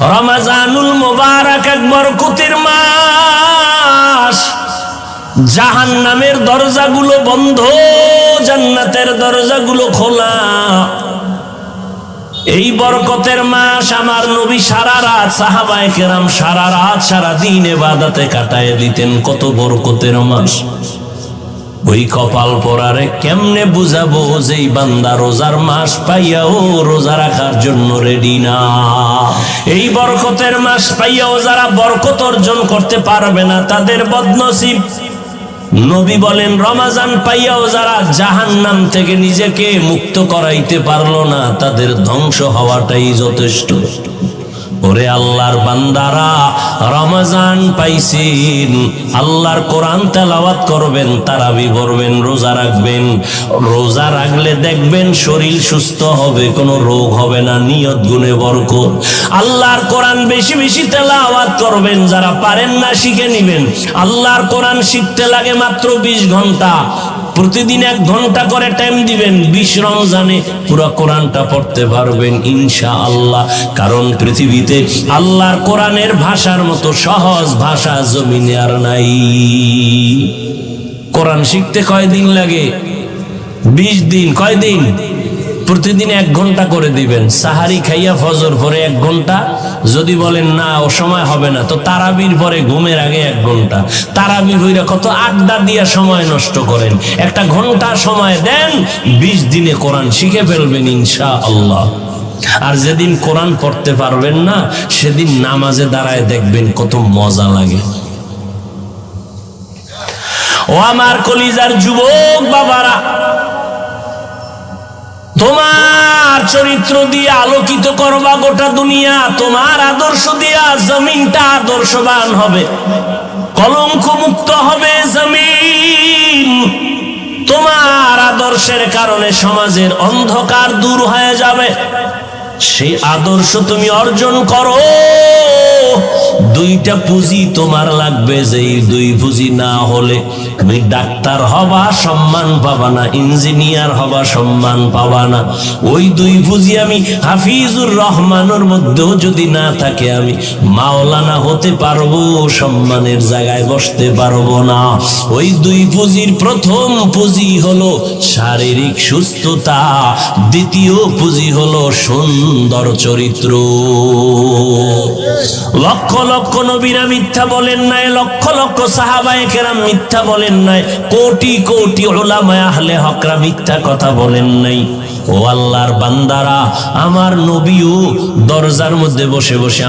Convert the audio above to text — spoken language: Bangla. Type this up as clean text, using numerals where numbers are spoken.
রমজানুল মুবারক এক বরকতের মাস। জাহান্নামের দরজাগুলো বন্ধ, জান্নাতের দরজাগুলো খোলা। এই বরকতের মাস আমার নবী সারা রাত, সাহাবায়ে কেরাম সারা রাত সারা দিন ইবাদতে কাটায় দিতেন। কত বরকতের মাস। ওই কপাল পরারে কেমনে বুঝাবো যে বান্দা রোজার মাস পাইয়াও রোজা রাখার জন্য রেডি না। এই বরকতের মাস পাইয়াও যারা বরকত অর্জন করতে পারবে না তাদের বদনসিব। নবী বলেন রমজান পাইয়াও যারা জাহান্নাম থেকে নিজেকে মুক্ত করাইতে পারলো না তাদের ধ্বংস হওয়াটাই যথেষ্ট। ওরে আল্লাহর বান্দারা, রমজান পাইছেন, আল্লাহর কোরআন তেলাওয়াত করবেন, তারাবি পড়বেন, রোজা রাখবেন। রোজা রাখলে দেখবেন শরীর সুস্থ হবে, কোনো রোগ হবে না, নিয়ত গুণে বরকত। আল্লাহর কোরআন বেশি বেশি তেলাওয়াত করবেন, যারা পারেন না শিখে নিবেন। আল্লাহর কোরআন শিখতে লাগে মাত্র 20 ঘন্টা। প্রতিদিন 1 ঘন্টা করে টাইম দিবেন, 20 রমজানে পুরো কোরআনটা পড়তে পারবেন ইনশাআল্লাহ। কারণ পৃথিবীতে আল্লাহর কোরআনের ভাষার মতো সহজ ভাষা জমিনে আর নাই। কোরআন শিখতে কয়দিন লাগে? 20 দিন। কয়দিন? প্রতিদিন 1 ঘন্টা করে দিবেন। সাহারি খাইয়া ফজর পরে 1 ঘন্টা। যদি বলেন না ও সময় হবে না, তো তারাবির পরে ঘুমের আগে 1 ঘন্টা। তারাবি হইরা কত আড্ডা দিয়া সময় নষ্ট করেন। 1 ঘন্টা সময় দেন, 20 দিনে কোরআন শিখে ফেলবেন ইনশাআল্লাহ। আর যেদিন কোরআন পড়তে পারবেন না সেদিন নামাজে দাঁড়ায় দেখবেন কত মজা লাগে। ও আমার কলিজার যুবক বাবারা, তোমার চরিত্র দিয়ে আলোকিত করবা গোটা দুনিয়া। তোমার আদর্শ দিয়া জমিনটা আদর্শবান হবে, কলঙ্ক মুক্ত হবে জমিন। তোমার আদর্শের কারণে সমাজের অন্ধকার দূর হয়ে যাবে। সেই আদর্শ তুমি অর্জন করো। 2টা পুঁজি তোমার লাগবে, যেই 2 পুঁজি না হলে তুমি ডাক্তার হবা সম্মান পাবা না, ইঞ্জিনিয়ার হবা সম্মান পাবা না। ওই 2 পুঁজি আমি হাফিজুর রহমানের মধ্যেও যদি না থাকে আমি মাওলানা হতে পারবো, সম্মানের জায়গায় বসতে পারবো না। ওই 2 পুঁজির প্রথম পুঁজি হলো শারীরিক সুস্থতা, দ্বিতীয় পুঁজি হলো সুন্দর চরিত্র। লক্ষ লক্ষ নবীরা মিথ্যা বলেন নাই, লক্ষ লক্ষ সাহাবায়ে কেরাম মিথ্যা বলেন নাই, কোটি কোটি উলামায়ে আহলে হকরা মিথ্যা কথা বলেন নাই। ও আল্লাহর বান্দারা, আমার নবীও দরজার মধ্যে বসে বসে